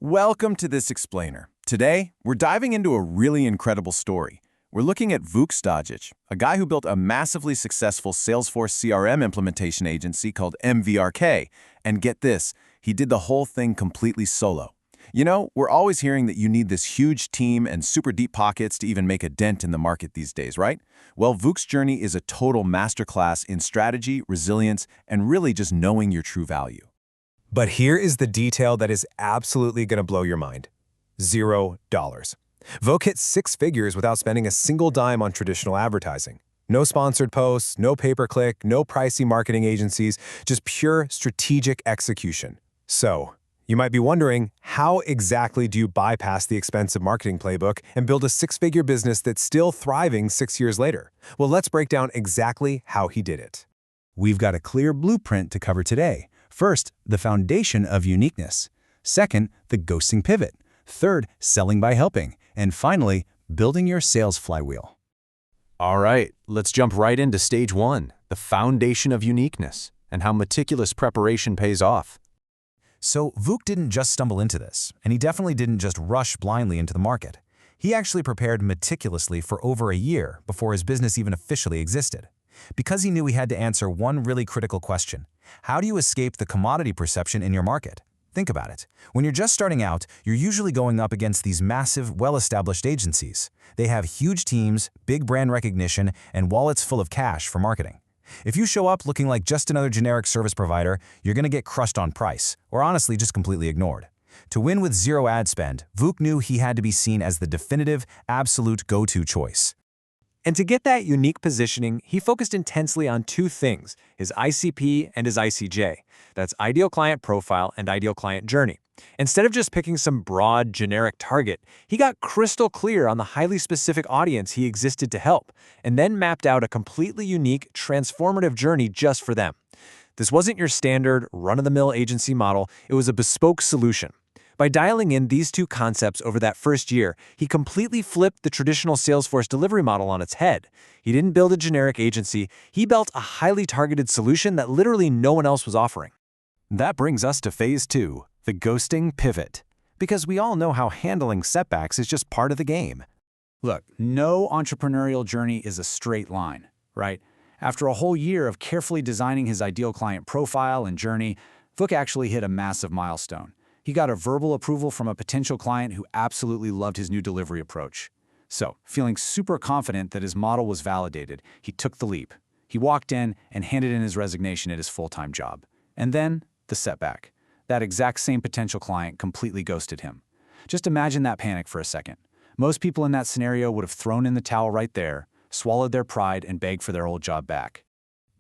Welcome to this explainer. Today, we're diving into a really incredible story. We're looking at Vuk Stajic, a guy who built a massively successful Salesforce CRM implementation agency called MVRK. And get this, he did the whole thing completely solo. You know, we're always hearing that you need this huge team and super deep pockets to even make a dent in the market these days, right? Well, Vuk's journey is a total masterclass in strategy, resilience, and really just knowing your true value. But here is the detail that is absolutely going to blow your mind. $0. Vuk hit six figures without spending a single dime on traditional advertising. No sponsored posts, no pay-per-click, no pricey marketing agencies, just pure strategic execution. So, you might be wondering, how exactly do you bypass the expensive marketing playbook and build a six-figure business that's still thriving 6 years later? Well, let's break down exactly how he did it. We've got a clear blueprint to cover today. First, the foundation of uniqueness. Second, the ghosting pivot. Third, selling by helping. And finally, building your sales flywheel. All right, let's jump right into stage one, the foundation of uniqueness, and how meticulous preparation pays off. So Vuk didn't just stumble into this, and he definitely didn't just rush blindly into the market. He actually prepared meticulously for over a year before his business even officially existed. Because he knew he had to answer one really critical question. How do you escape the commodity perception in your market? Think about it. When you're just starting out, you're usually going up against these massive, well-established agencies. They have huge teams, big brand recognition, and wallets full of cash for marketing. If you show up looking like just another generic service provider, you're going to get crushed on price, or honestly just completely ignored. To win with zero ad spend, Vuk knew he had to be seen as the definitive, absolute go-to choice. And to get that unique positioning, he focused intensely on two things, his ICP and his ICJ. That's Ideal Client Profile and Ideal Client Journey. Instead of just picking some broad, generic target, he got crystal clear on the highly specific audience he existed to help, and then mapped out a completely unique, transformative journey just for them. This wasn't your standard, run-of-the-mill agency model, it was a bespoke solution. By dialing in these two concepts over that first year, he completely flipped the traditional Salesforce delivery model on its head. He didn't build a generic agency, he built a highly targeted solution that literally no one else was offering. That brings us to phase two, the ghosting pivot. Because we all know how handling setbacks is just part of the game. Look, no entrepreneurial journey is a straight line, right? After a whole year of carefully designing his ideal client profile and journey, Vuk actually hit a massive milestone. He got a verbal approval from a potential client who absolutely loved his new delivery approach. So, feeling super confident that his model was validated, he took the leap. He walked in and handed in his resignation at his full-time job. And then, the setback. That exact same potential client completely ghosted him. Just imagine that panic for a second. Most people in that scenario would have thrown in the towel right there, swallowed their pride, and begged for their old job back.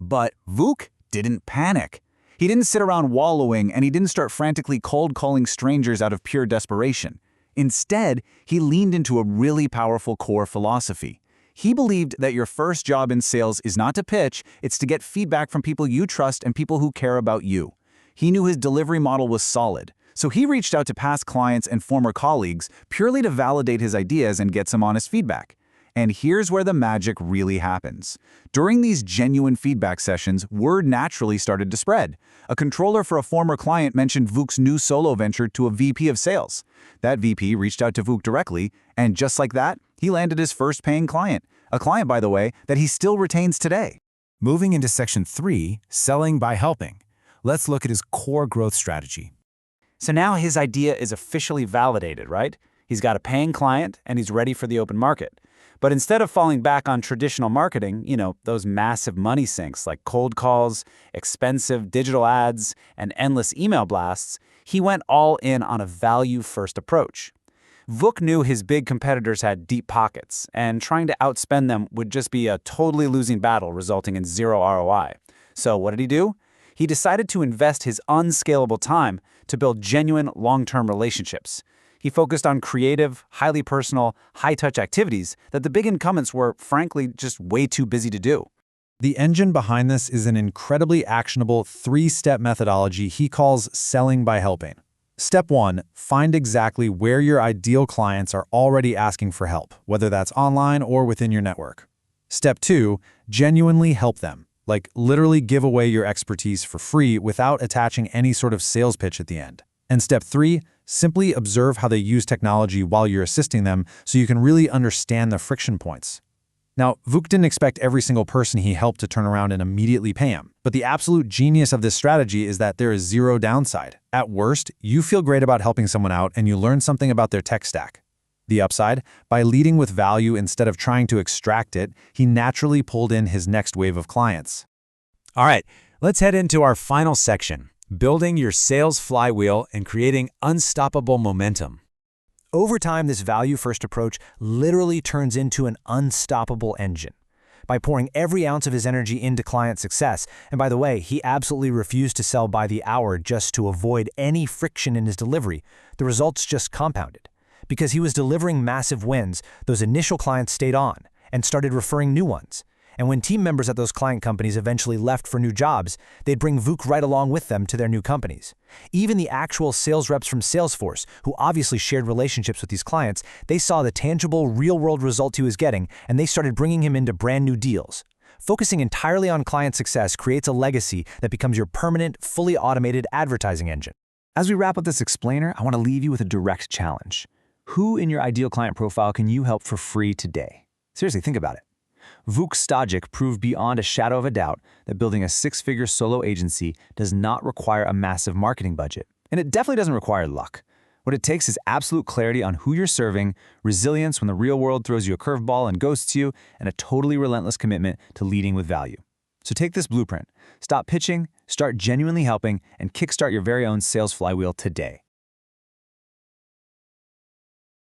But Vuk didn't panic. He didn't sit around wallowing, and he didn't start frantically cold-calling strangers out of pure desperation. Instead, he leaned into a really powerful core philosophy. He believed that your first job in sales is not to pitch, it's to get feedback from people you trust and people who care about you. He knew his delivery model was solid, so he reached out to past clients and former colleagues purely to validate his ideas and get some honest feedback. And here's where the magic really happens. During these genuine feedback sessions, word naturally started to spread. A controller for a former client mentioned Vuk's new solo venture to a VP of sales. That VP reached out to Vuk directly, and just like that, he landed his first paying client. A client, by the way, that he still retains today. Moving into section 3, selling by helping. Let's look at his core growth strategy. So now his idea is officially validated, right? He's got a paying client, and he's ready for the open market. But instead of falling back on traditional marketing, those massive money sinks like cold calls, expensive digital ads, and endless email blasts, he went all in on a value-first approach. Vuk knew his big competitors had deep pockets, and trying to outspend them would just be a totally losing battle resulting in zero ROI. So what did he do? He decided to invest his unscalable time to build genuine long-term relationships. He focused on creative, highly personal, high-touch activities that the big incumbents were, frankly, just way too busy to do. The engine behind this is an incredibly actionable 3-step methodology he calls selling by helping. Step 1, find exactly where your ideal clients are already asking for help, whether that's online or within your network. Step 2, genuinely help them, like literally give away your expertise for free without attaching any sort of sales pitch at the end. And step 3, Simply observe how they use technology while you're assisting them so you can really understand the friction points. Now, Vuk didn't expect every single person he helped to turn around and immediately pay him. But the absolute genius of this strategy is that there is zero downside. At worst, you feel great about helping someone out and you learn something about their tech stack. The upside, by leading with value instead of trying to extract it, he naturally pulled in his next wave of clients. All right, let's head into our final section, building your sales flywheel and creating unstoppable momentum. Over time, this value-first approach literally turns into an unstoppable engine. By pouring every ounce of his energy into client success, and by the way, he absolutely refused to sell by the hour just to avoid any friction in his delivery, the results just compounded. Because he was delivering massive wins, those initial clients stayed on and started referring new ones. And when team members at those client companies eventually left for new jobs, they'd bring Vuk right along with them to their new companies. Even the actual sales reps from Salesforce, who obviously shared relationships with these clients, they saw the tangible, real-world results he was getting, and they started bringing him into brand new deals. Focusing entirely on client success creates a legacy that becomes your permanent, fully automated advertising engine. As we wrap up this explainer, I want to leave you with a direct challenge. Who in your ideal client profile can you help for free today? Seriously, think about it. Vuk Stojic proved beyond a shadow of a doubt that building a six-figure solo agency does not require a massive marketing budget. And it definitely doesn't require luck. What it takes is absolute clarity on who you're serving, resilience when the real world throws you a curveball and ghosts you, and a totally relentless commitment to leading with value. So take this blueprint, stop pitching, start genuinely helping, and kickstart your very own sales flywheel today.